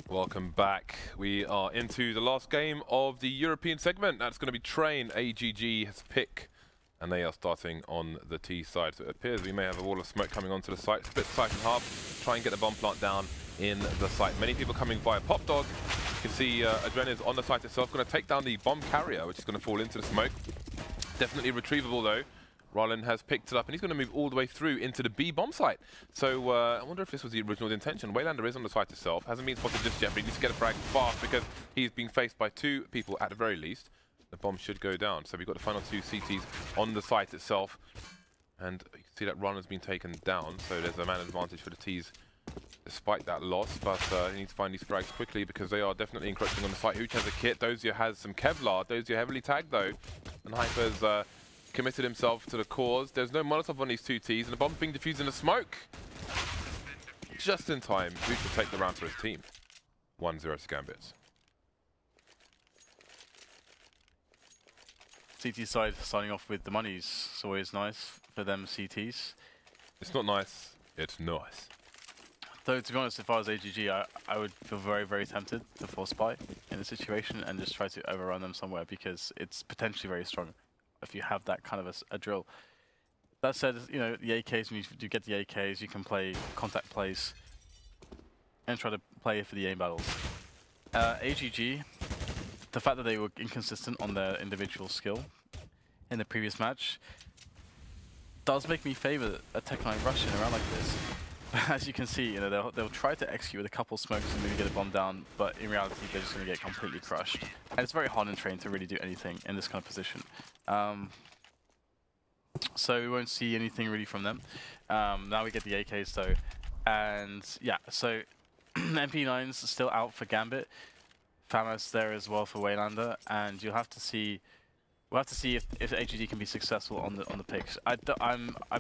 Welcome back. We are into the last game of the European segment. That's going to be Train. AGG has pick, and they are starting on the T side. So it appears we may have a wall of smoke coming onto the site. Split the site in half, try and get the bomb plant down in the site. Many people coming via Pop Dog. You can see AdreN is on the site itself, going to take down the bomb carrier, which is going to fall into the smoke. Definitely retrievable though. Rallen has picked it up and he's going to move all the way through into the B bomb site. So I wonder if this was the original intention. wayLander is on the site itself, hasn't been spotted just yet, but he needs to get a frag fast because he's being faced by two people at the very least. The bomb should go down. So we've got the final two CTs on the site itself. And you can see that Rallen's been taken down, so there's a man advantage for the T's despite that loss. But he needs to find these frags quickly because they are definitely encroaching on the site. Hooch has a kit, Dosia has some Kevlar. Dosia heavily tagged though, and Hyper's committed himself to the cause. There's no Molotov on these two Ts, and the bomb's being defused in the smoke. Just in time, Hooch will take the round for his team. 1-0 to Gambit. CT side starting off with the monies. It's always nice for them CTs. It's not nice, it's nice. Though, to be honest, if I was AGG, I would feel very, very tempted to force buy in the situation and just try to overrun them somewhere because it's potentially very strong if you have that kind of a drill. That said, you know, the AKs, when you do get the AKs, you can play contact plays and try to play for the aim battles. AGG, the fact that they were inconsistent on their individual skill in the previous match does make me favor a Tech 9 rush in around like this. As you can see, you know, they'll try to execute with a couple smokes and maybe get a bomb down, but in reality they're just going to get completely crushed. And it's very hard in Train to really do anything in this kind of position. So we won't see anything really from them. Now we get the AKs though. And yeah, so MP9's still out for Gambit. Famas there as well for wayLander, and you'll have to see. We'll have to see if AGG can be successful on the picks. I'd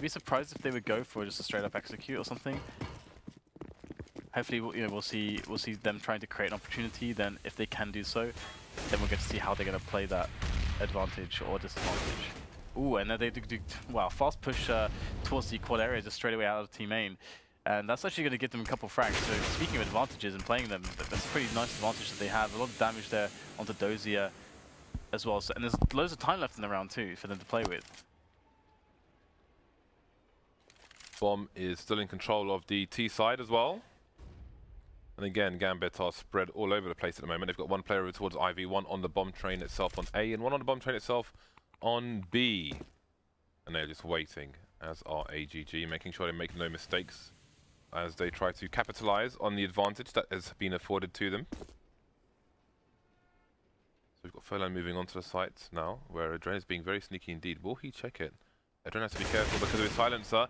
be surprised if they would go for just a straight up execute or something. Hopefully, we'll see them trying to create an opportunity. Then, if they can do so, then we'll get to see how they're going to play that advantage or disadvantage. Ooh, and then they do wow, fast push towards the quad area just straight away out of team main. And that's actually going to give them a couple frags. So speaking of advantages and playing them, that's a pretty nice advantage that they have. A lot of damage there onto Dosia as well. So, and there's loads of time left in the round too for them to play with. Bomb is still in control of the T side as well. And again, Gambit are spread all over the place at the moment. They've got one player over towards IV, one on the bomb train itself on A, and one on the bomb train itself on B. And they're just waiting, as are AGG, making sure they're making no mistakes as they try to capitalize on the advantage that has been afforded to them. So we've got Furlan moving onto the site now, where AdreN is being very sneaky indeed. Will he check it? AdreN has to be careful because of his silencer.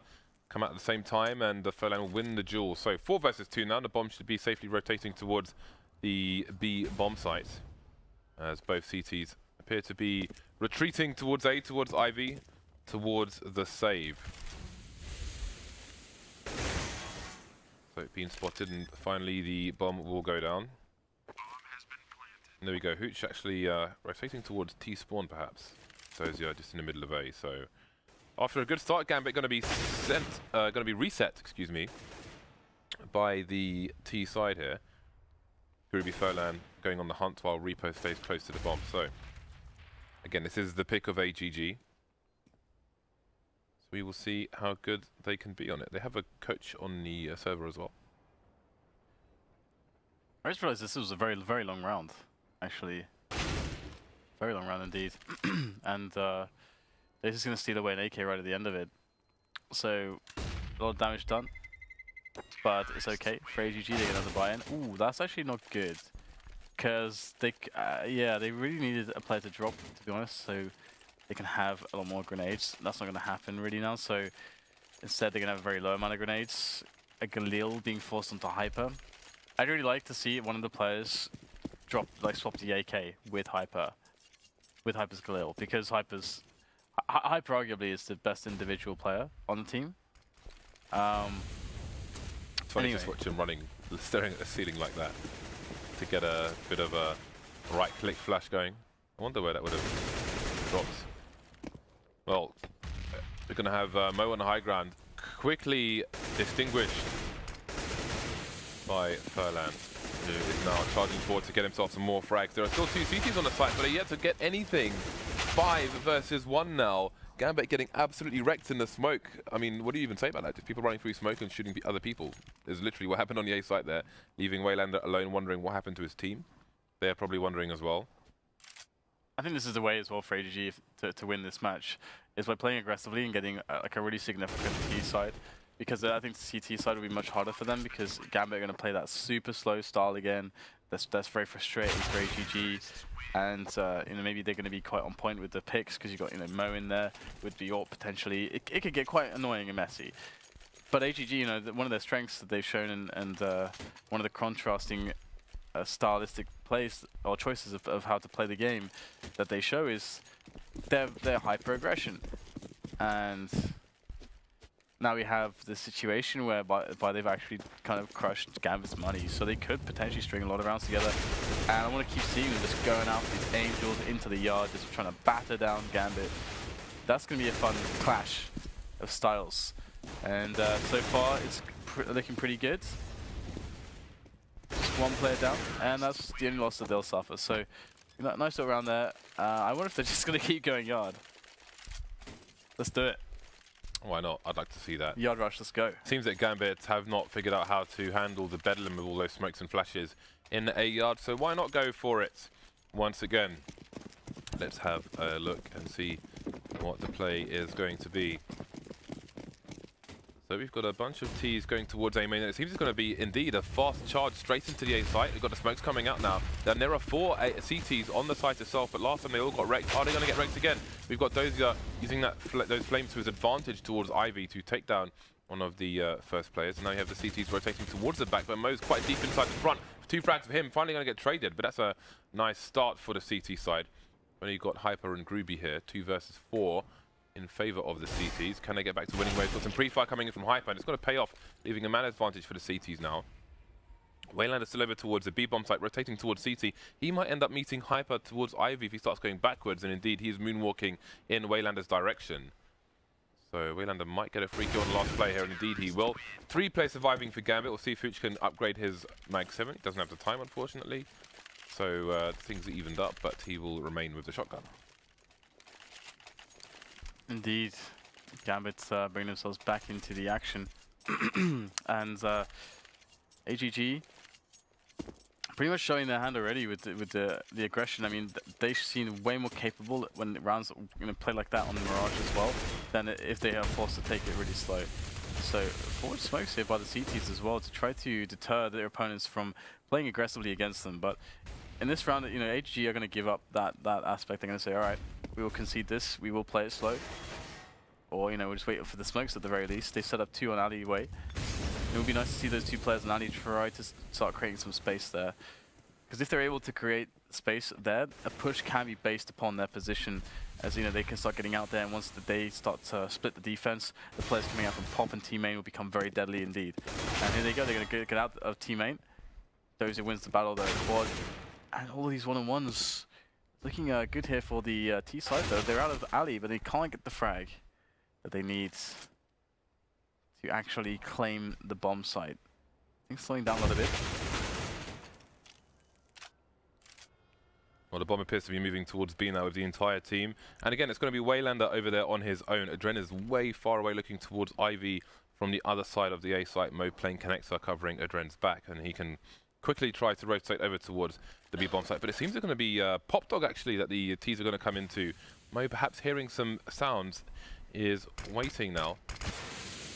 Come out at the same time, and Furlan will win the duel. So 4 versus 2 now. The bomb should be safely rotating towards the B bomb site, as both CTs appear to be retreating towards A, towards IV, towards the save. So being spotted, and finally the bomb will go down. And there we go. Hooch actually rotating towards T spawn perhaps. Dosia just in the middle of A. So after a good start, Gambit going to be reset, excuse me, by the T side here. GruBy Furlan going on the hunt while Repo stays close to the bomb. So again, this is the pick of AGG. So we will see how good they can be on it. They have a coach on the server as well. I just realized this was a very, very long round, actually. Very long round indeed. And they're just going to steal away an AK right at the end of it. So, a lot of damage done. But it's okay. For AGG, they get another buy-in. Ooh, that's actually not good. Because they, yeah, they really needed a player to drop, to be honest. So they can have a lot more grenades. That's not going to happen really now. So instead, they're going to have a very low amount of grenades. A Galil being forced onto Hyper. I'd really like to see one of the players drop, like swap the AK with Hyper. With Hyper's Galil. Because Hyper arguably is the best individual player on the team. It's funny just watch him running, staring at the ceiling like that to get a bit of a right-click flash going. I wonder where that would have dropped. Well, we're going to have Mo on the high ground, quickly distinguished by Furlan, who is now charging forward to get himself some more frags. There are still 2 CTs on the site, but they're yet to get anything. 5 versus 1 now. Gambit getting absolutely wrecked in the smoke. I mean, what do you even say about that? Just people running through smoke and shooting other people. Is literally what happened on the A site there, leaving wayLander alone, wondering what happened to his team. They're probably wondering as well. I think this is the way as well for AGG to win this match, is by playing aggressively and getting like a really significant T side. Because I think the CT side will be much harder for them, because Gambit are going to play that super slow style again. That's very frustrating for AGG, and you know, maybe they're going to be quite on point with the picks, because you got, you know, Mo in there with the AWP potentially. It could get quite annoying and messy. But AGG, you know, one of their strengths that they've shown, and one of the contrasting stylistic plays or choices of how to play the game that they show is their hyper aggression. And now we have the situation whereby they've actually kind of crushed Gambit's money, so they could potentially string a lot of rounds together. And I want to keep seeing them just going after these angels into the yard, just trying to batter down Gambit. That's going to be a fun clash of styles. And so far, it's looking pretty good. Just 1 player down, and that's the only loss that they'll suffer. So, nice little round there. I wonder if they're just going to keep going yard. Let's do it. Why not? I'd like to see that. Yard rush, let's go. Seems that Gambit have not figured out how to handle the bedlam of all those smokes and flashes in the A yard, so why not go for it once again? Let's have a look and see what the play is going to be. So we've got a bunch of T's going towards A main. It seems it's going to be indeed a fast charge straight into the A site. We've got the smokes coming out now. Then there are 4 CTs on the site itself, but last time they all got wrecked. Are they going to get wrecked again? We've got Dosia using those flames to his advantage towards Ivy to take down one of the first players. And now you have the CTs rotating towards the back, but Mo's quite deep inside the front. 2 frags for him, finally going to get traded, but that's a nice start for the CT side. When you got Hyper and GruBy here, 2 versus 4. In favour of the CTs. Can they get back to winning ways? Got some pre-fire coming in from Hyper, and it's going to pay off, leaving a man advantage for the CTs now. wayLander still over towards the B-bomb site, rotating towards CT. He might end up meeting Hyper towards Ivy if he starts going backwards, and indeed he's moonwalking in wayLander's direction. So wayLander might get a free kill on the last play here, and indeed he will. 3 players surviving for Gambit. We'll see if hooch can upgrade his Mag 7. He doesn't have the time, unfortunately. So things are evened up, but he will remain with the shotgun. Indeed, Gambit bring themselves back into the action, and AGG pretty much showing their hand already with the aggression. I mean, they seem way more capable when rounds play like that on the Mirage as well, than if they are forced to take it really slow. So forward smokes here by the CTs as well to try to deter their opponents from playing aggressively against them. But in this round, you know, AGG are going to give up that aspect. They're going to say, all right, we will concede this, we will play it slow. Or, you know, we'll just wait for the smokes at the very least. They set up 2 on alleyway. It would be nice to see those 2 players on alley try to start creating some space there. Because if they're able to create space there, a push can be based upon their position. As, you know, they can start getting out there, and once they start to split the defense, the players coming out from Pop and T-main will become very deadly indeed. And here they go, they're going to get out of T-main. Dosia wins the battle there, quad. And all these one-on-ones looking good here for the T side though. They're out of alley, but they can't get the frag that they need to actually claim the bomb site. I think slowing down a little bit. Well, the bomb appears to be moving towards B now with the entire team. And again, it's going to be wayLander over there on his own. AdreN is way far away looking towards Ivy from the other side of the A site. Mo playing connector covering AdreN's back, and he can quickly try to rotate over towards the B-bomb site. But it seems it's going to be Pop Dog, actually, that the T's are going to come into. Mo, perhaps hearing some sounds, is waiting now.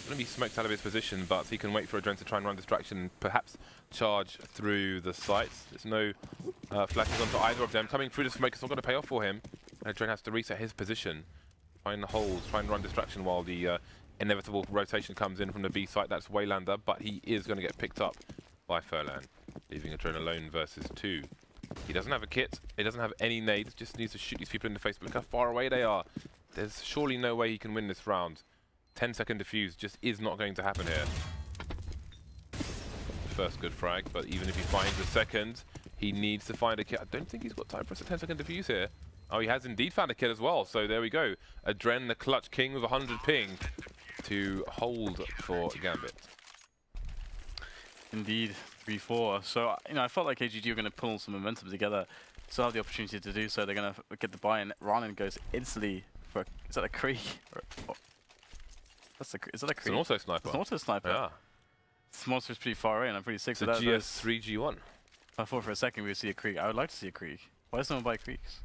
Going to be smoked out of his position, but he can wait for AdreN to try and run distraction and perhaps charge through the sites. There's no flashes onto either of them. Coming through the smoke, it's not going to pay off for him. AdreN has to reset his position. Find the holes, try and run distraction while the inevitable rotation comes in from the B site. That's wayLander, but he is going to get picked up by Furlan, leaving AdreN alone versus 2. He doesn't have a kit, he doesn't have any nades, just needs to shoot these people in the face, but look how far away they are. There's surely no way he can win this round. 10-second defuse just is not going to happen here. First good frag, but even if he finds a second, he needs to find a kit. I don't think he's got time for a 10-second defuse here. Oh, he has indeed found a kit as well, so there we go. AdreN, the clutch king with 100 ping to hold for Gambit. Indeed, 3-4. So, you know, I felt like AGG were going to pull some momentum together. Still have the opportunity to do so. They're going to get the buy, and rallen goes instantly for, is that a creek? Is that a creek? It's an auto sniper. It's an auto sniper. Yeah. This monster's pretty far away, and I'm pretty sick It's of a that. GS3 G1. I thought for a second we would see a creek. I would like to see a creek. Why does no one buy creeks?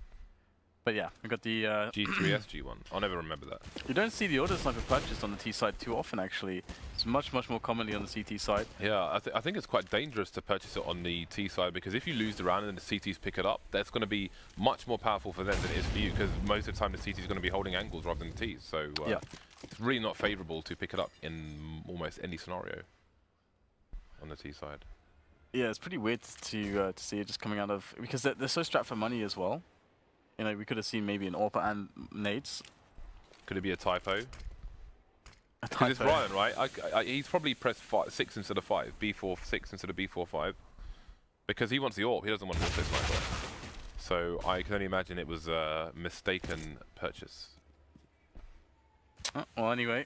But yeah, we got the G3S G1. I'll never remember that. You don't see the auto sniper purchased on the T side too often, actually. It's much more commonly on the CT side. Yeah, I think it's quite dangerous to purchase it on the T side, because if you lose the round and the CTs pick it up, that's going to be much more powerful for them than it is for you, because most of the time the CT is going to be holding angles rather than the Ts. So yeah. It's really not favourable to pick it up in almost any scenario on the T side. Yeah, it's pretty weird to see it just coming out of, because they're so strapped for money as well. You know, we could have seen maybe an AWP and nades. Could it be a typo? A Because it's typo. Ryan, right? He's probably pressed 6 instead of 5, B4 6 instead of B4 5, because he wants the AWP. He doesn't want the auto sniper. So I can only imagine it was a mistaken purchase. Oh, well, anyway,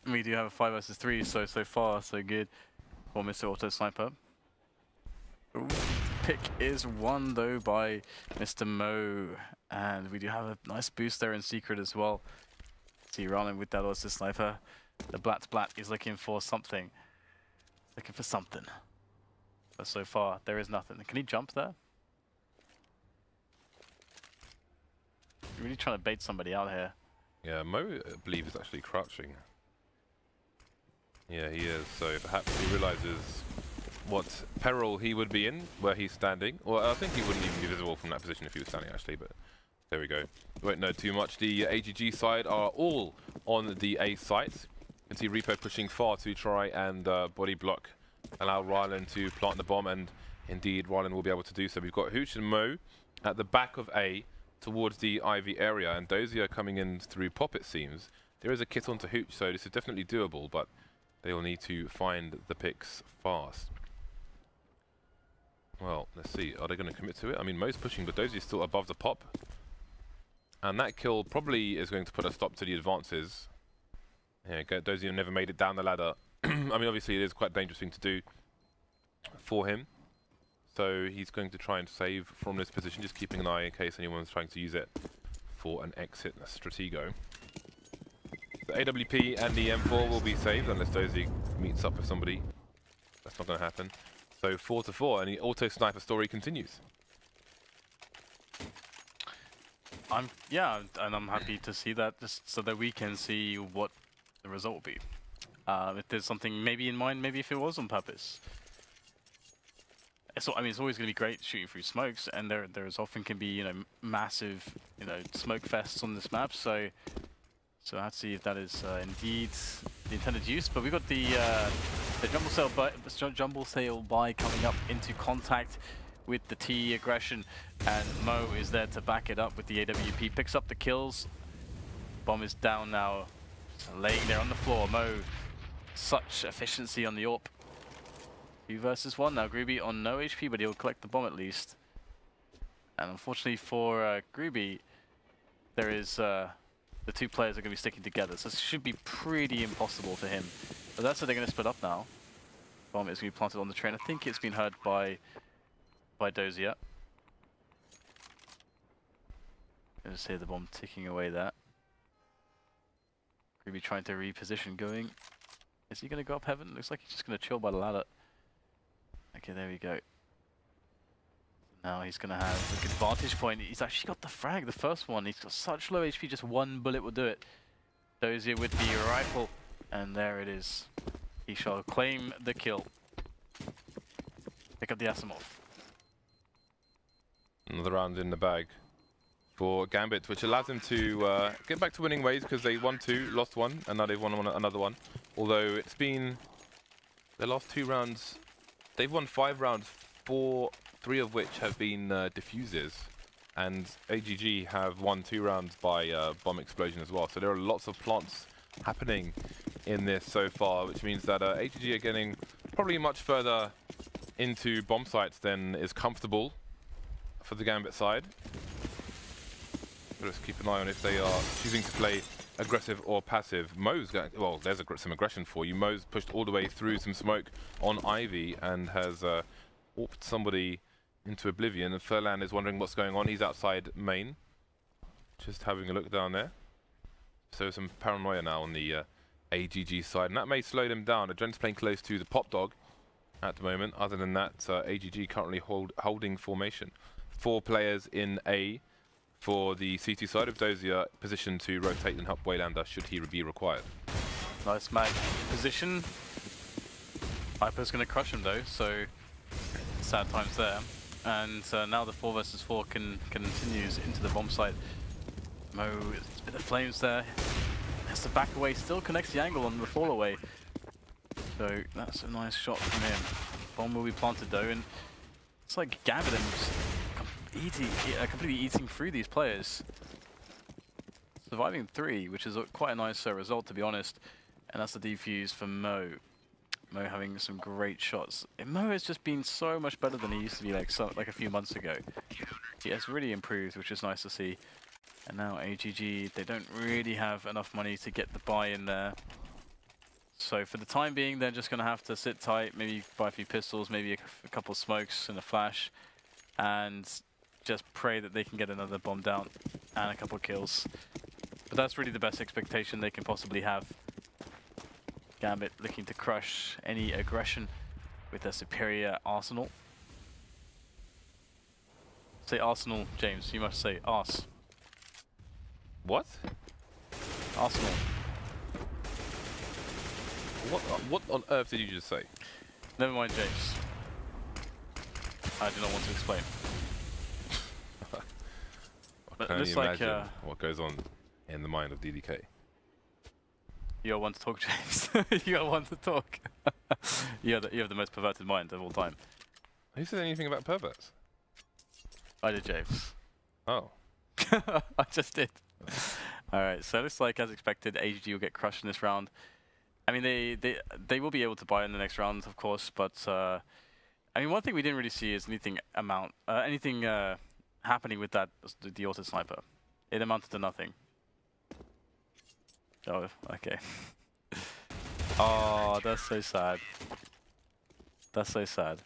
we do have a 5 versus 3, so far so good for Mr. Auto Sniper. Ooh, pick is won though by Mr. Mo, and we do have a nice boost there in secret as well. See rallen with that Auto Sniper. The Blat is looking for something. Looking for something. But so far there is nothing. Can he jump there? You're really trying to bait somebody out here. Yeah, Mo, I believe, is actually crouching. Yeah, he is. So perhaps he realizes what peril he would be in where he's standing. Well, I think he wouldn't even be visible from that position if he was standing, actually, but there we go. Won't know too much. The AGG side are all on the A site. You can see repo pushing far to try and body block, allow rallen to plant the bomb, and indeed rallen will be able to do so. We've got hooch and Mo at the back of A towards the Ivy area, and Dosia coming in through pop, it seems. There is a kit onto hooch, so this is definitely doable, but they will need to find the picks fast. Well, let's see. Are they going to commit to it? I mean, Mo's pushing, but Dosia is still above the pop. And that kill probably is going to put a stop to the advances. Yeah, Dosia never made it down the ladder. I mean, obviously, it is quite a dangerous thing to do for him. So he's going to try and save from this position, just keeping an eye in case anyone's trying to use it for an exit stratego. The AWP and the M4 will be saved unless Dosia meets up with somebody. That's not going to happen. So 4-4, and the auto sniper story continues. I'm happy to see that, just so that we can see what the result will be. If there's something maybe in mind, maybe if it was on purpose. So, I mean, it's always going to be great shooting through smokes, and there's often can be, you know, massive, you know, smoke fests on this map. So let's see if that is indeed the intended use. But we've got the jumble sail buy coming up into contact with the T aggression, and Mo is there to back it up with the AWP. Picks up the kills. Bomb is down now, laying there on the floor. Mo, such efficiency on the AWP. 2 versus 1 now. GruBy on no HP, but he'll collect the bomb at least. And unfortunately for GruBy, there is the 2 players are going to be sticking together, so this should be pretty impossible for him. But that's how they're going to split up now. Bomb is going to be planted on the train. I think it's been heard by Dosia. You just hear the bomb ticking away there. GruBy trying to reposition, going. Is he going to go up heaven? Looks like he's just going to chill by the ladder. Okay, there we go. Now he's going to have a good vantage point. He's actually got the frag, the first one. He's got such low HP, just 1 bullet will do it. Dosia with the rifle, and there it is. He shall claim the kill. Pick up the Asimov. Another round in the bag for Gambit, which allows them to get back to winning ways, because they won 2, lost 1, and now they've won another one. Although it's been their last 2 rounds, they've won 5 rounds, 3 of which have been diffuses, and AGG have won 2 rounds by bomb explosion as well. So there are lots of plants happening in this so far, which means that AGG are getting probably much further into bomb sites than is comfortable for the Gambit side. But let's keep an eye on if they are choosing to play aggressive or passive. Mo's going, well, there's some aggression for you. Mo's pushed all the way through some smoke on Ivy and has warped somebody into oblivion. And Furlan is wondering what's going on. He's outside main, just having a look down there. So some paranoia now on the AGG side, and that may slow them down. AdreN's playing close to the pop dog at the moment. Other than that, AGG currently holding formation. 4 players in A for the CT side of Dosia, positioned to rotate and help wayLander should he be required. Nice mag position. Hyper's going to crush him though, so sad times there. And now the 4 versus 4 continues into the bomb site. Mo, a bit of flames there. Has to back away, still connects the angle on the fall away. So that's a nice shot from him. Bomb will be planted though, and it's like Gambit completely eating through these players. Surviving 3, which is quite a nice result to be honest. And that's the defuse for Mo. Mo having some great shots. And Mo has just been so much better than he used to be like a few months ago. He has really improved, which is nice to see. And now AGG, they don't really have enough money to get the buy in there. So for the time being, they're just going to have to sit tight, maybe buy a few pistols, maybe a couple of smokes and a flash, and just pray that they can get another bomb down and a couple of kills. But that's really the best expectation they can possibly have. Gambit looking to crush any aggression with their superior arsenal. Say Arsenal, James. You must say arse. What? Arsenal. What on earth did you just say? Never mind, James. I do not want to explain. I can only imagine what goes on in the mind of DDK. You are one to talk, James. You are one to talk. you have the most perverted mind of all time. Who said anything about perverts? I did, James. Oh. I just did. Alright, so it looks like, as expected, AGG will get crushed in this round. I mean, they will be able to buy in the next round, of course, but I mean, one thing we didn't really see is anything happening with the auto sniper. It amounted to nothing. Oh, okay. Oh, that's so sad. That's so sad.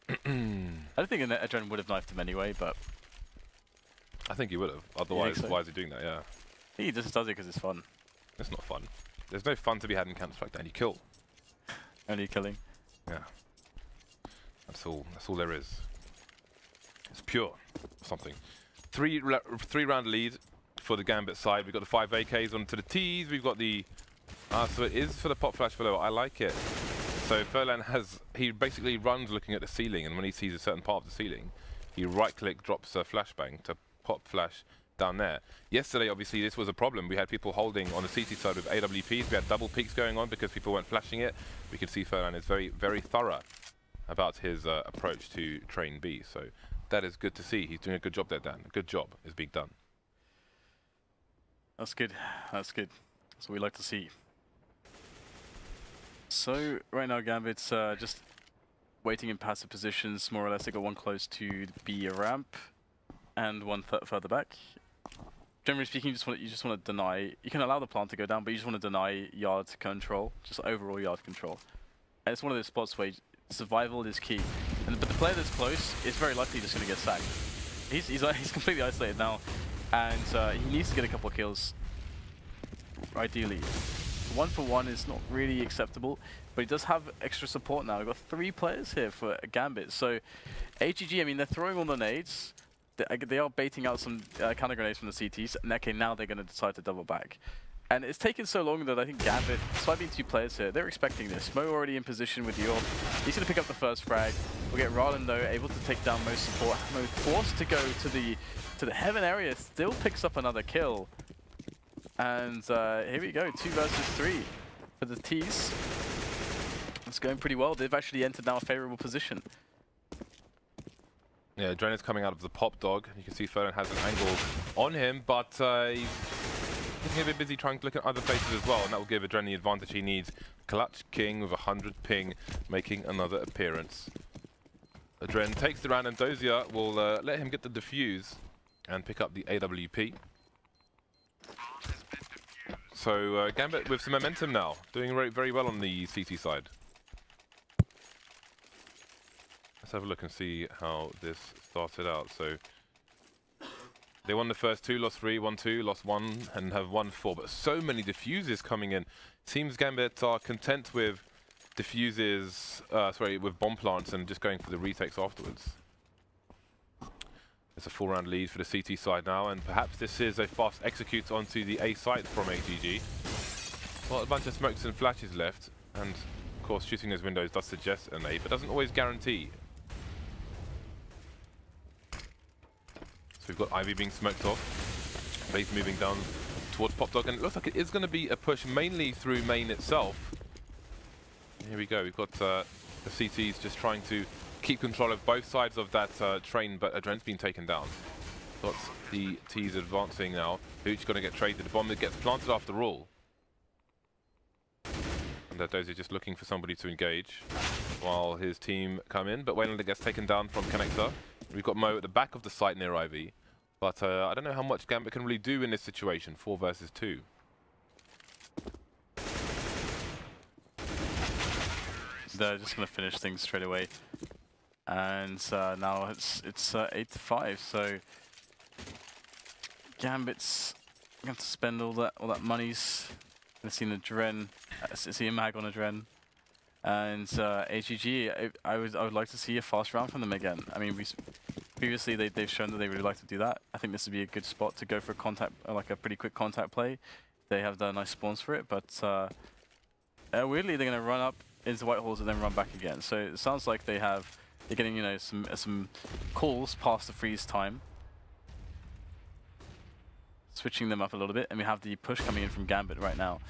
I don't think AdreN would have knifed him anyway, but I think he would have. Otherwise, why is he doing that? Yeah. He just does it because it's fun. It's not fun. There's no fun to be had in Counter-Strike, Dan. You kill. Only killing. Yeah. That's all. That's all there is. It's pure something. Three round lead for the Gambit side. We've got the 5 AKs onto the T's. We've got the so it is for the pop flash below. I like it. So Furlan he basically runs looking at the ceiling, and when he sees a certain part of the ceiling, he right-click, drops a flashbang to pop flash down there. Yesterday, obviously, this was a problem. We had people holding on the CT side with AWPs. We had double peaks going on because people weren't flashing it. We could see Furlan is very, very thorough about his approach to train B. So that is good to see. He's doing a good job there, Dan. A good job is being done. That's good. That's good. That's what we like to see. So right now, Gambit's just waiting in passive positions, more or less. They got one close to the B ramp and one further back. Generally speaking, you just want to deny. You can allow the plant to go down, but you just want to deny yard control, just overall yard control. And it's one of those spots where survival is key. But the player that's close is very likely just going to get sacked. He's completely isolated now, and he needs to get a couple of kills, ideally. 1-for-1 is not really acceptable, but he does have extra support now. We've got 3 players here for Gambit. So AGG, I mean, they're throwing all the nades. They are baiting out some counter grenades from the CTs, and okay, now they're going to decide to double back. And it's taken so long that I think Gambit, despite being 2 players here, they're expecting this. Mo already in position with the orb. He's going to pick up the first frag. We'll get Rallen though, able to take down Mo's support. Mo forced to go to the heaven area, still picks up another kill. And here we go, 2 versus 3 for the T's. It's going pretty well. They've actually entered now a favorable position. Yeah, AdreN is coming out of the pop dog. You can see Furlan has an angle on him, but he's getting a bit busy trying to look at other places as well, and that will give AdreN the advantage he needs. Clutch King with 100 ping, making another appearance. AdreN takes the round, and Dosia will let him get the defuse and pick up the AWP. So Gambit with some momentum now, doing very well on the CT side. Let's have a look and see how this started out. So they won the first two, lost 3, won 2, lost 1, and have won 4. But so many diffuses coming in. Seems Gambit are content with diffuses, with bomb plants and just going for the retakes afterwards. It's a 4-round lead for the CT side now, and perhaps this is a fast execute onto the A site from AGG. Well, a bunch of smokes and flashes left, and of course shooting those windows does suggest an A, but doesn't always guarantee. So we've got Ivy being smoked off, Blaze moving down towards Pop Dog, and it looks like it is going to be a push mainly through main itself. Here we go, we've got the CTs just trying to keep control of both sides of that train, but AdreN's been taken down. Got the T's advancing now. Hooch going to get traded. The bomb that gets planted after all. And Dosia just looking for somebody to engage while his team come in, but wayLander gets taken down from Connector. We've got Mo at the back of the site near Ivy, but I don't know how much Gambit can really do in this situation, 4 versus 2. They're just going to finish things straight away. And now it's 8-5, so Gambit's going to spend all that money's going to see an AdreN, see a mag on AdreN. And AGG, I would like to see a fast round from them again. I mean, previously they've shown that they really like to do that. I think this would be a good spot to go for a contact, like a pretty quick contact play. They have done nice spawns for it, but weirdly they're going to run up into white holes and then run back again. So it sounds like they're getting, you know, some calls past the freeze time, switching them up a little bit, and we have the push coming in from Gambit right now.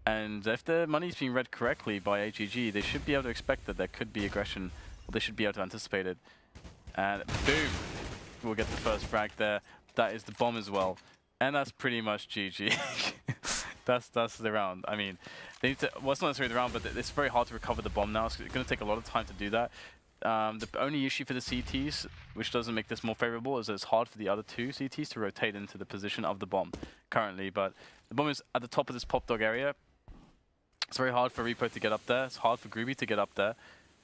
And if the money's being read correctly by AGG, they should be able to expect that there could be aggression, or they should be able to anticipate it. And boom, we'll get the first frag there. That is the bomb as well, and that's pretty much GG. That's the round. I mean, they need to. Well, it's not necessarily the round, but it's very hard to recover the bomb now. It's going to take a lot of time to do that. The only issue for the CTs, which doesn't make this more favorable, is that it's hard for the other two CTs to rotate into the position of the bomb currently. But the bomb is at the top of this Pop Dog area. It's very hard for Repo to get up there. It's hard for GruBy to get up there.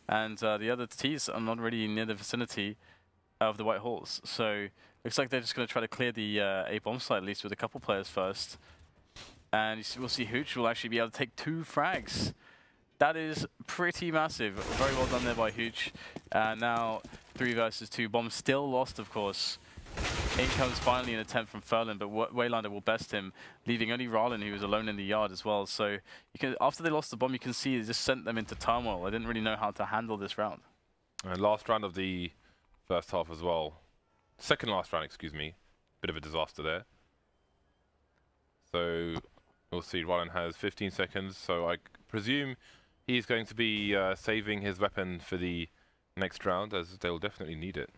And the other Ts are not really near the vicinity of the white holes. So looks like they're just going to try to clear the A bomb site, at least with a couple players first. And we'll see Hooch will actually be able to take 2 frags. That is pretty massive. Very well done there by Hooch. Now 3 versus 2. Bomb still lost, of course. In comes finally an attempt from Furlan, but wayLander will best him, leaving only rallen, who was alone in the yard as well. So you can, after they lost the bomb, you can see it just sent them into turmoil. They didn't really know how to handle this round. And last round of the first half as well. Second last round, excuse me. Bit of a disaster there. So we'll see. Rallen has 15 seconds, so I presume he's going to be saving his weapon for the next round, as they'll definitely need it.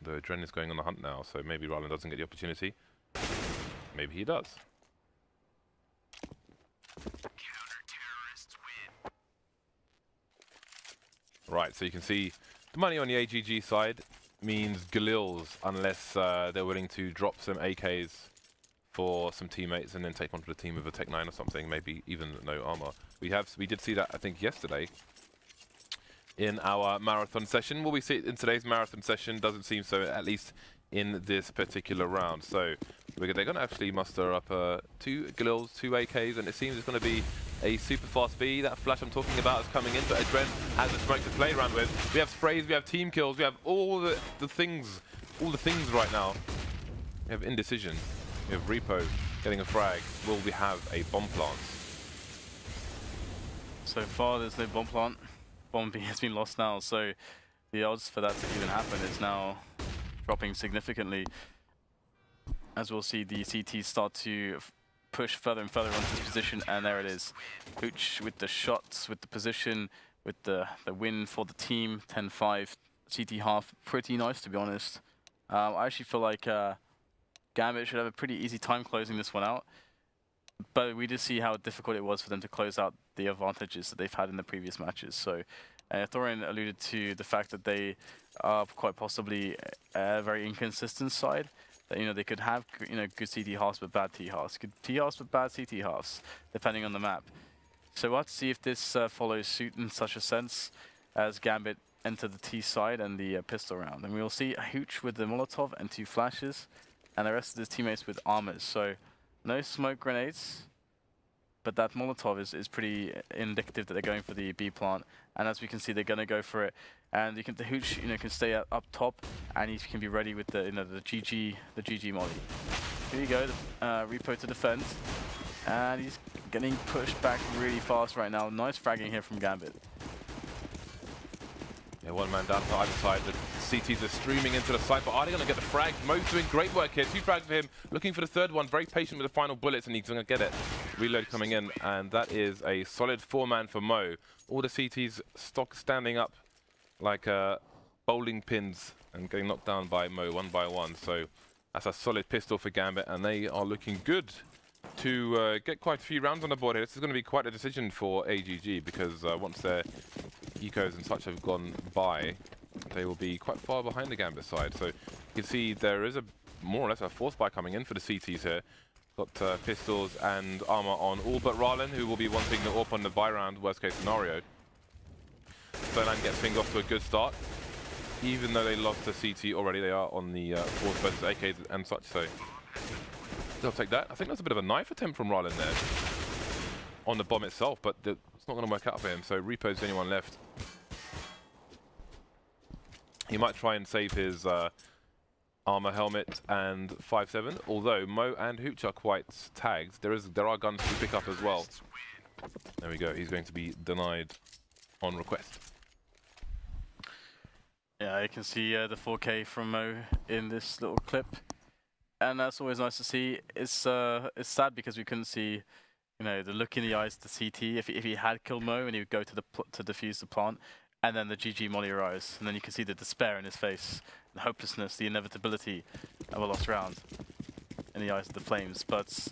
The AdreN is going on the hunt now, so maybe Rallen doesn't get the opportunity. Maybe he does. Right, so you can see the money on the AGG side means Galils, unless they're willing to drop some AKs for some teammates and then take one for the team with a Tech 9 or something, maybe even no armor. We did see that, I think, yesterday in our marathon session. Will we see it in today's marathon session? Doesn't seem so, at least in this particular round. So they're going to actually muster up 2 Galils, 2 AKs, and it seems it's going to be a super fast B. That flash I'm talking about is coming in, but AdreN has a smoke to play around with. We have sprays, we have team kills, we have all the things right now. We have indecision. We have Repo getting a frag. Will we have a bomb plant? So far, there's no bomb plant. Bomb B has been lost now, so the odds for that to even happen is now dropping significantly. As we'll see the CTs start to push further and further onto this position, and there it is. Hooch with the shots, with the position, with the win for the team, 10-5. CT half, pretty nice to be honest. I actually feel like Gambit should have a pretty easy time closing this one out. But we did see how difficult it was for them to close out the advantages that they've had in the previous matches. So Dauren alluded to the fact that they are quite possibly a very inconsistent side. that, you know, they could have, you know, good CT halves but bad T halves, good T halves but bad CT halves, depending on the map. So we'll have to see if this follows suit in such a sense as Gambit enter the T side and the pistol round. And we will see a hooch with the Molotov and 2 flashes, and the rest of his teammates with armors. So no smoke grenades, but that Molotov is pretty indicative that they're going for the B plant. And as we can see, they're going to go for it. And you can, the hooch, you know, can stay up top, and he can be ready with the, you know, the GG molly. Here you go, the repo to defend, and he's getting pushed back really fast right now. Nice fragging here from Gambit. Yeah, one man down to either side. The CTs are streaming into the site, but are they going to get the frag? Mo's doing great work here. 2 frags for him, looking for the 3rd one. Very patient with the final bullets, and he's going to get it. Reload coming in, and that is a solid 4-man for Mo. All the CTs standing up like bowling pins and getting knocked down by Mo 1 by 1. So that's a solid pistol for Gambit, and they are looking good to get quite a few rounds on the board here. This is going to be quite a decision for AGG, because once their ecos and such have gone by, they will be quite far behind the Gambit side. So you can see there is a more or less a force buy coming in for the CTs here. Got pistols and armor on all but rallen, who will be wanting the AWP on the buy round, worst case scenario. Furlan gets pinged off to a good start. Even though they lost the CT already, they are on the force versus AKs and such, so they'll take that. I think that's a bit of a knife attempt from rallen there on the bomb itself, but it's not going to work out for him, so Repo's the only one left. He might try and save his armor helmet and 5.7, although Mo and hooch are quite tagged. There are guns to pick up as well. There we go, he's going to be denied on request. Yeah, you can see the 4K from Mo in this little clip, and that's always nice to see. It's sad because we couldn't see, you know, the look in the eyes of the CT if he had killed Mo and he would go to defuse the plant, and then the GG molly arrives, and then you can see the despair in his face, the hopelessness, the inevitability of a lost round in the eyes of the Flames. But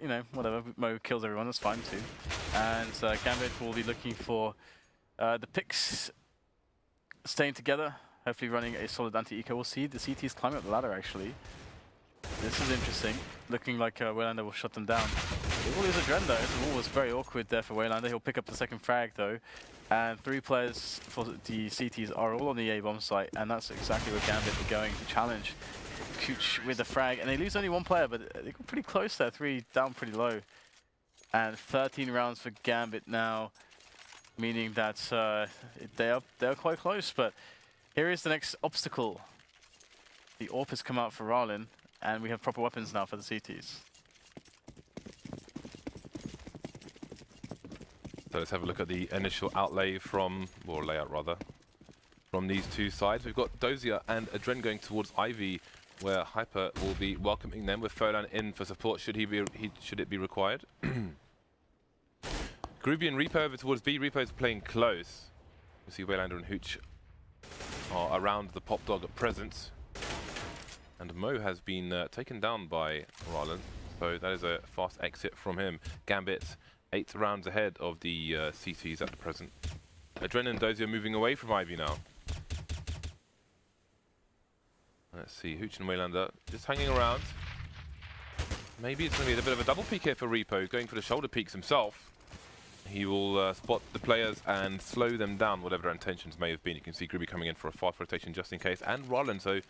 you know, whatever, Mo kills everyone, that's fine too. And Gambit will be looking for the picks staying together, hopefully running a solid anti-eco. We'll see the CTs climb up the ladder actually. This is interesting, looking like wayLander will shut them down. They will lose AdreN though. The wall was very awkward there for wayLander. He'll pick up the 2nd frag though. And 3 players for the CTs are all on the A-bomb site, and that's exactly where Gambit are going to challenge hooch with the frag. And they lose only 1 player, but they got pretty close there, 3 down pretty low. And 13 rounds for Gambit now, meaning that they are quite close. But here is the next obstacle. The AWP has come out for rallen, and we have proper weapons now for the CTs. So let's have a look at the initial outlay from, or layout rather, from these 2 sides. We've got Dosia and AdreN going towards Ivy, where Hyper will be welcoming them with Furlan in for support should it be required. GruBy and repo over towards B. Repo's playing close. You see wayLander and hooch are around the pop dog at present. And Mo has been taken down by rallen, so that is a fast exit from him. Gambit 8 rounds ahead of the CTs at the present. AdreN and Dosia moving away from Ivy now. Let's see, hooch and wayLander just hanging around. Maybe it's going to be a bit of a double peek here for Repo, going for the shoulder peeks himself. He will spot the players and slow them down, whatever their intentions may have been. You can see GruBy coming in for a fast rotation just in case, and rallen, so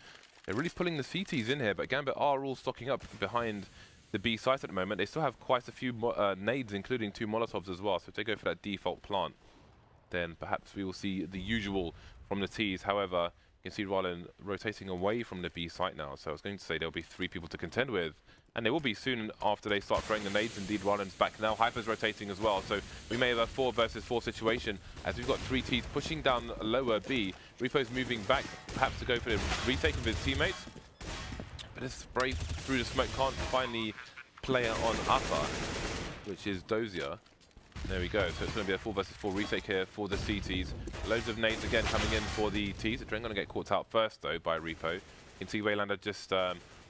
they're really pulling the CTs in here, but Gambit are all stocking up behind the B site at the moment. They still have quite a few nades, including 2 Molotovs as well, so if they go for that default plant, then perhaps we will see the usual from the Ts. However, you can see rallen rotating away from the B site now, so I was going to say there'll be 3 people to contend with, and they will be soon after they start throwing the nades. Indeed, rallen's back now. Hyper's rotating as well, so we may have a 4 versus 4 situation as we've got 3 Ts pushing down lower B. Repo's moving back, perhaps to go for the retake of his teammates. But this spray through the smoke can't find the player on upper, which is Dosia. There we go, so it's going to be a 4 versus 4 retake here for the CTs. Loads of nades again coming in for the Ts. AdreN going to get caught out first though by repo. You can see wayLander just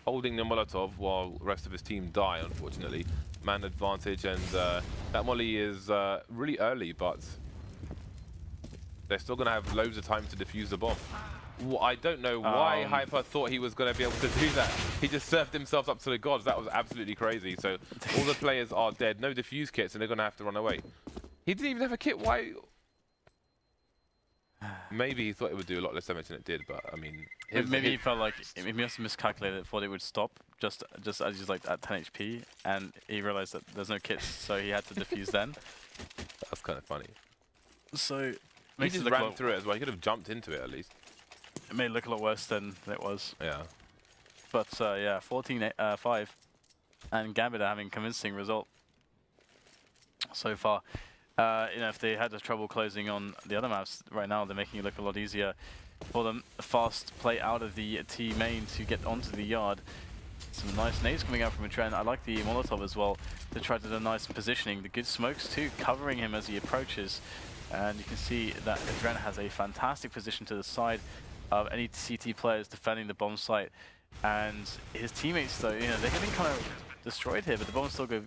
holding the Molotov while the rest of his team die, unfortunately. Man advantage, and that molly is really early, but they're still going to have loads of time to defuse the bomb. I don't know why Hyper thought he was going to be able to do that. He just surfed himself up to the gods. That was absolutely crazy. So all the players are dead. No defuse kits, and they're going to have to run away. He didn't even have a kit. Why? Maybe he thought it would do a lot less damage than it did, but I mean... Maybe he felt like he must have miscalculated, thought it would stop just as he's like at 10 HP, and he realized that there's no kits, so he had to defuse then. That's kind of funny. So... He just ran through it as well. He could have jumped into it at least. It made it look a lot worse than it was. Yeah. But yeah, 14-5, and Gambit are having a convincing result so far. You know, if they had the trouble closing on the other maps right now, they're making it look a lot easier for them. A fast play out of the T main to get onto the yard. Some nice nades coming out from AdreN. I like the Molotov as well to try to do a nice positioning. The good smokes too, covering him as he approaches. And you can see that AdreN has a fantastic position to the side of any CT players defending the bomb site. And his teammates, though, you know, they're getting kind of destroyed here, but the bombs still go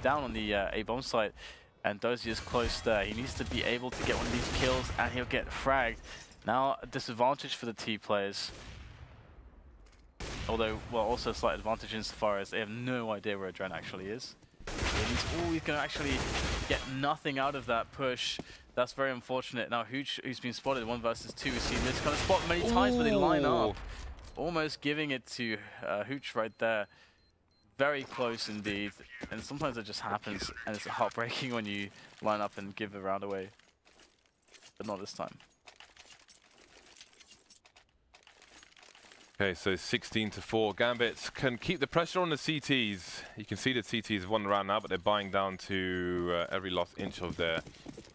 down on the A bomb site. And Dosia is close there. He needs to be able to get one of these kills, and he'll get fragged. Now, a disadvantage for the T players. Although, well, also a slight advantage insofar as they have no idea where AdreN actually is. He's going to actually get nothing out of that push. That's very unfortunate. Now, hooch, who's been spotted 1 versus 2, we've seen this kind of spot many times, but they line up. Almost giving it to hooch right there. Very close indeed. And sometimes it just happens, and it's heartbreaking when you line up and give the round away. But not this time. Okay, so 16-4. Gambit can keep the pressure on the CTs. You can see that CTs have won the round now, but they're buying down to every last inch of their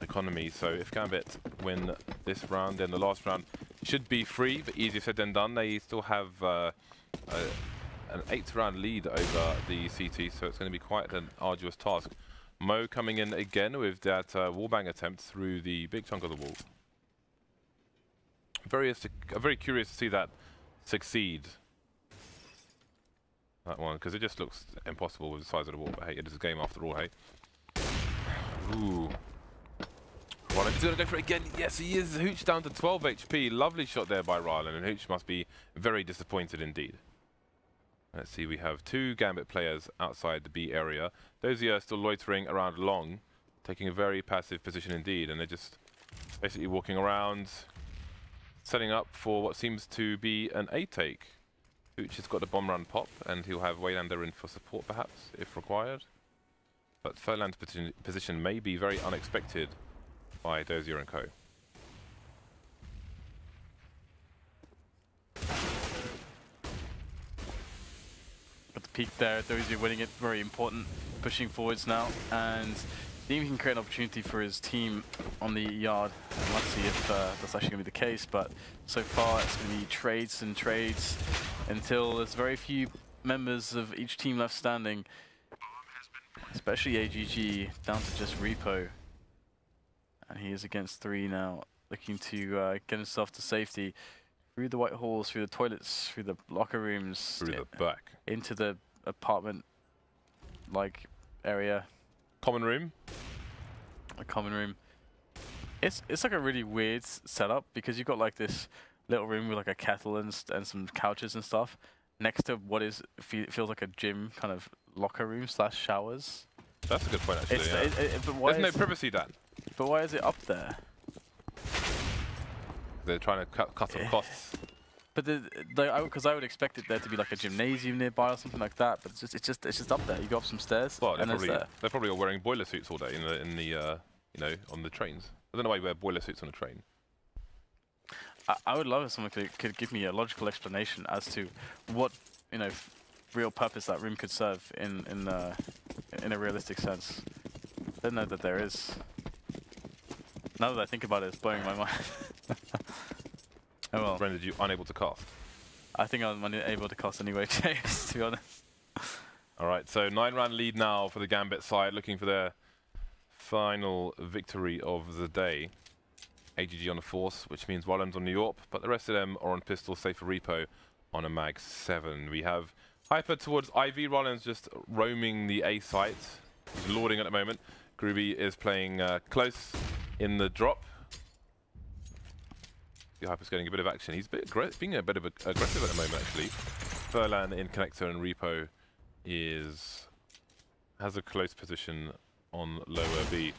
economy. So if Gambit win this round, then the last round should be free, but easier said than done. They still have an 8th round lead over the CT, so it's going to be quite an arduous task. Mo coming in again with that wallbang attempt through the big chunk of the wall. Very curious to see that succeed. That one, because it just looks impossible with the size of the wall, but hey, it is a game after all, hey. Ooh. Rallen is going to go for it again. Yes, he is. Hooch down to 12 HP. Lovely shot there by Rallen, and Hooch must be very disappointed indeed. Let's see, we have 2 Gambit players outside the B area. Dosia still loitering around long, taking a very passive position indeed, and they're just basically walking around, setting up for what seems to be an A take. Hooch has got the bomb run pop, and he'll have wayLander in for support perhaps, if required. But Furlan's position may be very unexpected by Dosia and co. Got the peak there, Dosia winning it, very important, pushing forwards now, and Damian can create an opportunity for his team on the yard. And let's see if that's actually going to be the case, but so far it's going to be trades and trades until there's very few members of each team left standing, especially AGG, down to just repo. And he is against 3 now, looking to get himself to safety. Through the white halls, through the toilets, through the locker rooms. Through the back. Into the apartment-like area. Common room? A common room. It's like a really weird setup because you've got like this little room with like a kettle and some couches and stuff next to what feels like a gym kind of locker room / showers. That's a good point actually. But why There's no privacy, Dan. But why is it up there? They're trying to cut some costs. But because I would expect it there to be like a gymnasium nearby or something like that. But it's just up there. You go up some stairs. Well, they're probably all wearing boiler suits all day in the you know, on the trains. I don't know why you wear boiler suits on a train. I would love if someone could give me a logical explanation as to what, you know, real purpose that room could serve in a realistic sense. I don't know that there is. Now that I think about it, it's blowing my mind. Oh well. Rendered you unable to cast. I think I'm unable to cast anyway, James, to be honest. Alright, so 9-round lead now for the Gambit side, looking for their final victory of the day. AGG on the Force, which means Rallen's on the AWP, but the rest of them are on pistol, safe for repo on a Mag 7. We have Hyper towards IV. Rallen's just roaming the A site. He's lording at the moment. GruBy is playing close in the drop. The Hyper's getting a bit of action. He's being a bit of aggressive at the moment, actually. Furlan in connector and repo has a close position on lower B.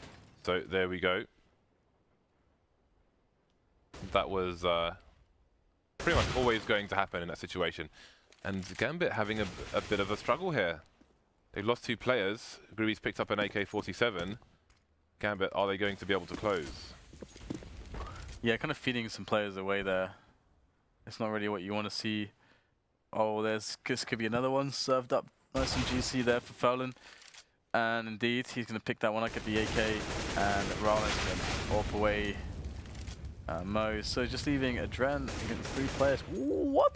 So there we go. That was pretty much always going to happen in that situation. And Gambit having a bit of a struggle here. They've lost 2 players. GruBy's picked up an AK-47. Gambit, are they going to be able to close? Yeah, kind of feeding some players away there. It's not really what you want to see. Oh, this could be another one served up nice and juicy there for Furlan. And indeed, he's going to pick that one up at the AK, and Rallen's going to AWP away Mo. So just leaving AdreN against 3 players. What?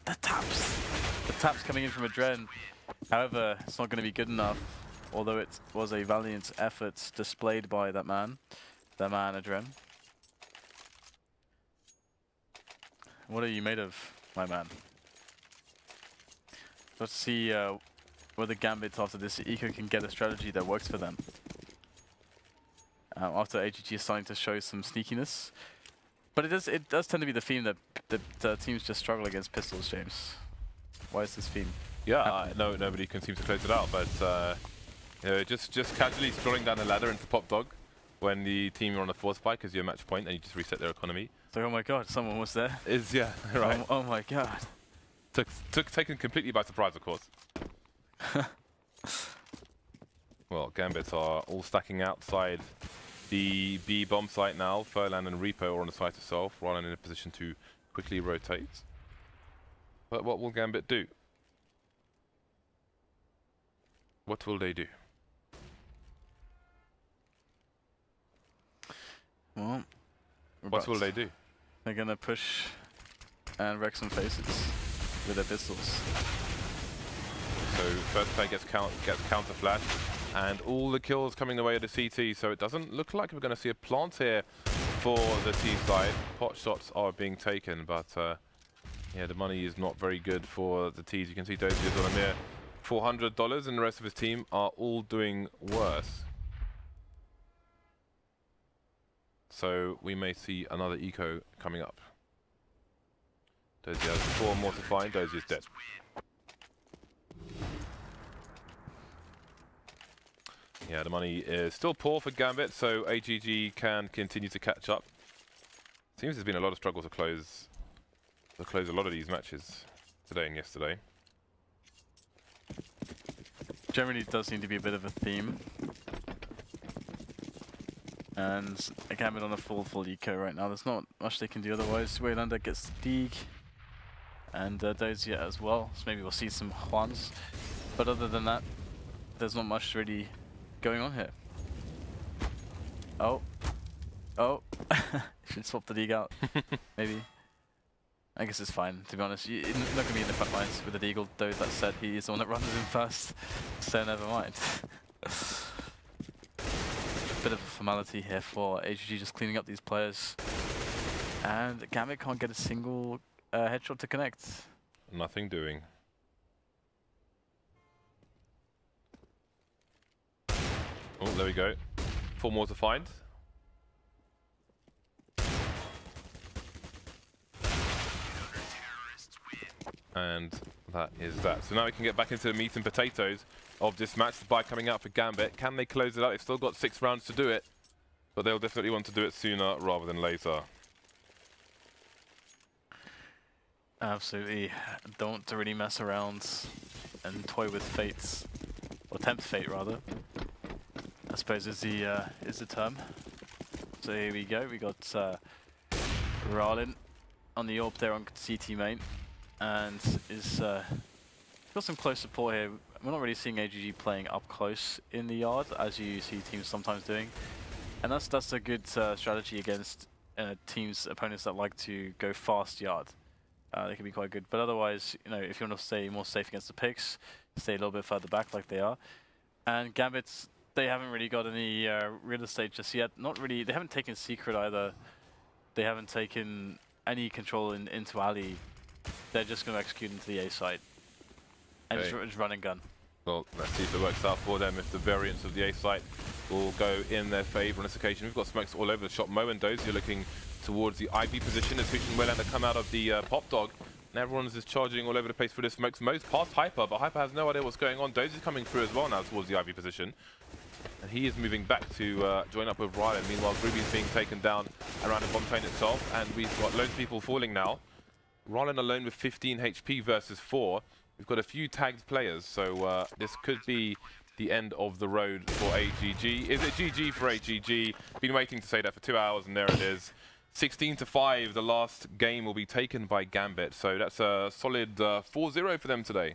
The taps coming in from AdreN. However, it's not going to be good enough, although it was a valiant effort displayed by that man AdreN. What are you made of, my man? Let's see whether Gambit after this eco can get a strategy that works for them. After AGG is starting to show some sneakiness. But it does tend to be the theme that the teams just struggle against pistols, James. Why is this theme? Yeah, no, nobody can seem to close it out, but you know, just casually strolling down the ladder into Pop Dog when the team are on a 4th spike because you're match point and you just reset their economy. So, oh my god, someone was there. Yeah, right. Oh my god. Taken completely by surprise, of course. Well, Gambits are all stacking outside the B bomb site now. Furlan and Repo are on the site itself, Rallen in a position to quickly rotate. But what will Gambit do? What will they do? Well, what will they do? They're gonna push and wreck some faces with their pistols. So first player gets counter flash, and all the kills coming the way of the CT. So it doesn't look like we're going to see a plant here for the T side. Pot shots are being taken, but yeah, the money is not very good for the T's. You can see Dosia is on a mere $400, and the rest of his team are all doing worse. So we may see another eco coming up. Dosia has 4 more to find. Dosia's dead. Yeah, the money is still poor for Gambit, so AGG can continue to catch up. Seems there's been a lot of struggle to close a lot of these matches today and yesterday. Generally, it does seem to be a bit of a theme. And Gambit on a full eco right now. There's not much they can do otherwise. wayLander gets the Deeg, and Dosia as well. So maybe we'll see some Juans. But other than that, there's not much really going on here. Oh. Should swap the Deeg out. Maybe. I guess it's fine, to be honest. You're not going to be in the front lines with the Deagle, though that said, he is the one that runs in first. So never mind. Bit of a formality here for AGG, just cleaning up these players. And Gambit can't get a single headshot to connect. Nothing doing. Oh, there we go. 4 more to find. And that is that. So now we can get back into the meat and potatoes of this match. The buy coming out for Gambit. Can they close it out? They've still got 6 rounds to do it, but they'll definitely want to do it sooner rather than later. Absolutely. Don't really mess around and toy with fates, or tempt fate rather, I suppose is the term. So here we go. We got Rallen on the AWP there on CT main, and is got some close support here. We're not really seeing AGG playing up close in the yard, as you see teams sometimes doing, and that's a good strategy against opponents that like to go fast yard. They can be quite good, but otherwise, you know, if you want to stay more safe against the picks, stay a little bit further back like they are. And Gambits, they haven't really got any real estate just yet. Not really. They haven't taken secret either. They haven't taken any control into alley. They're just going to execute into the A site and just run and gun. Well, let's see if it works out for them. If the variance of the A site will go in their favour on this occasion. We've got smokes all over the shop. Mo and Dosia looking towards the IV position as hooch and wayLander come out of the pop dog. And everyone's just charging all over the place for the smokes. Most past Hyper, but Hyper has no idea what's going on. Dosia's coming through as well now towards the IV position. And he is moving back to join up with rallen. Meanwhile, GruBy's being taken down around the bomb train itself. And we've got loads of people falling now. rallen alone with 15 HP versus 4. We've got a few tagged players, so this could be the end of the road for AGG. Is it GG for AGG? Been waiting to say that for 2 hours, and there it is. 16-5, the last game will be taken by Gambit, so that's a solid 4-0 for them today.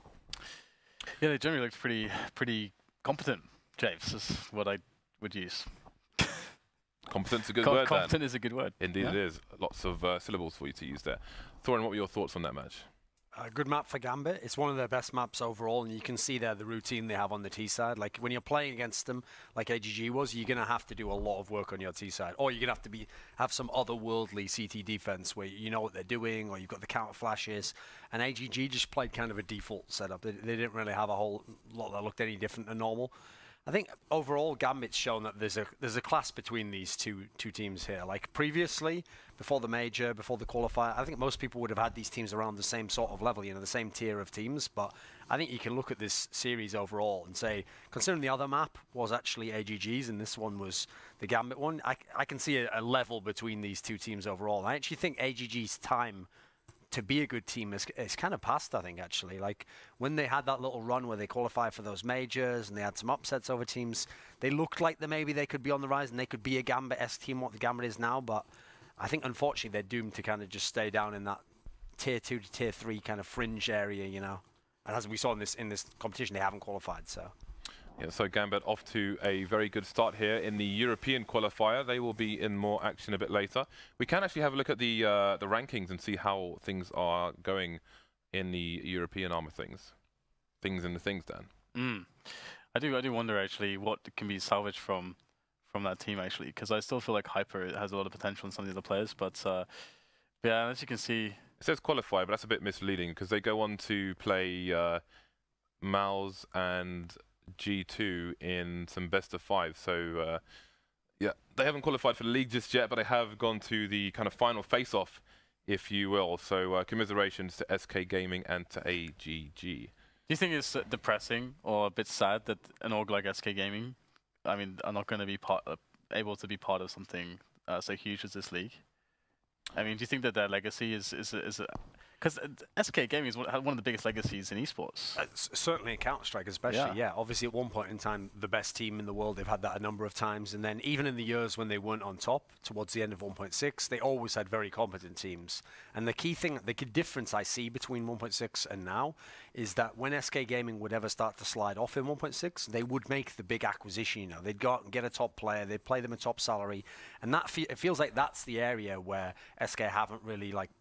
Yeah, they generally looked pretty competent, James, is what I would use. Competent's a good word, Competent is a good word. Indeed it is. Lots of syllables for you to use there. Thorin, what were your thoughts on that match? A good map for Gambit. It's one of their best maps overall, and you can see there the routine they have on the T side. Like when you're playing against them, like AGG was, you're gonna have to do a lot of work on your T side, or you're gonna have to have some otherworldly CT defense where you know what they're doing, or you've got the counter flashes. And AGG just played kind of a default setup. They didn't really have a whole lot that looked any different than normal. I think overall Gambit's shown that there's a class between these two teams here. Like previously, before the major, before the qualifier, I think most people would have had these teams around the same sort of level, you know, the same tier of teams. But I think you can look at this series overall and say, considering the other map was actually AGG's and this one was the Gambit one, I can see a level between these two teams overall. I actually think AGG's time to be a good team is kind of past, I think, actually. Like, when they had that little run where they qualified for those majors and they had some upsets over teams, they looked like maybe they could be on the rise and they could be a Gambit-esque team, what the Gambit is now, but I think, unfortunately, they're doomed to kind of just stay down in that Tier 2 to Tier 3 kind of fringe area, you know. And as we saw in this competition, they haven't qualified, so... Yeah, so Gambit off to a very good start here in the European qualifier. They will be in more action a bit later. We can actually have a look at the rankings and see how things are going in the European arm of things. Things in the things, Dan. I do wonder actually what can be salvaged from that team actually, because I still feel like Hyper has a lot of potential in some of the other players, but yeah, as you can see, it says qualifier, but that's a bit misleading because they go on to play Mouse and G2 in some best of 5. So yeah, they haven't qualified for the league just yet, but they have gone to the kind of final face-off, if you will. So commiserations to SK Gaming and to AGG. Do you think it's depressing or a bit sad that an org like SK Gaming, I mean, are not going to be able to be part of something so huge as this league? I mean, do you think that their legacy is because SK Gaming is one of the biggest legacies in esports. Certainly in Counter-Strike especially, yeah. Obviously at one point in time, the best team in the world, they've had that a number of times. And then even in the years when they weren't on top, towards the end of 1.6, they always had very competent teams. And the key thing, the key difference I see between 1.6 and now is that when SK Gaming would ever start to slide off in 1.6, they would make the big acquisition, you know. They'd go out and get a top player, they'd play them a top salary. And that it feels like that's the area where SK haven't really like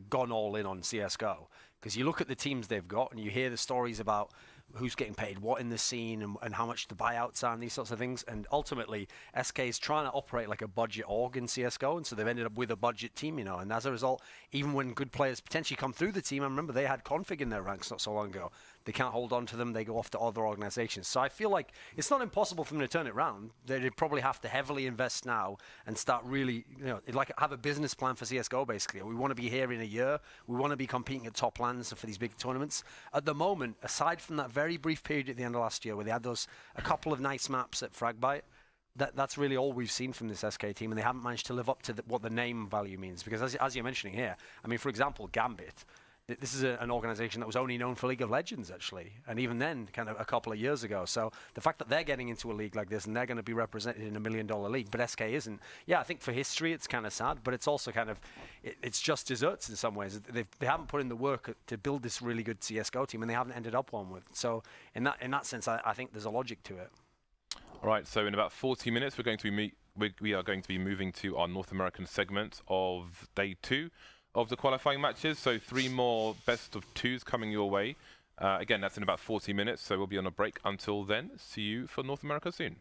gone all in on CSGO, because you look at the teams they've got and you hear the stories about who's getting paid what in the scene and how much the buyouts are and these sorts of things, and ultimately SK is trying to operate like a budget org in CSGO, and so they've ended up with a budget team, you know, and as a result, even when good players potentially come through the team, I remember they had Config in their ranks not so long ago, they can't hold on to them, they go off to other organizations. So I feel like it's not impossible for them to turn it around. They'd probably have to heavily invest now and start really, you know, like have a business plan for CSGO basically. We want to be here in a year, we want to be competing at top lands for these big tournaments. At the moment, aside from that very brief period at the end of last year where they had a couple of nice maps at Fragbite, that's really all we've seen from this SK team, and they haven't managed to live up to what the name value means. Because as you're mentioning here, I mean, for example, Gambit, this is an organization that was only known for League of Legends, actually, and even then, kind of a couple of years ago. So the fact that they're getting into a league like this and they're going to be represented in $1 million league, but SK isn't, yeah, I think for history it's kind of sad, but it's also kind of, it's just desserts in some ways. They haven't put in the work to build this really good CSGO team, and they haven't ended up one with. So in that sense, I think there's a logic to it. All right, so in about 40 minutes, we are going to be moving to our North American segment of day 2 of the qualifying matches. So 3 more best of 2s coming your way. Again, that's in about 40 minutes, so we'll be on a break until then. See you for North America soon.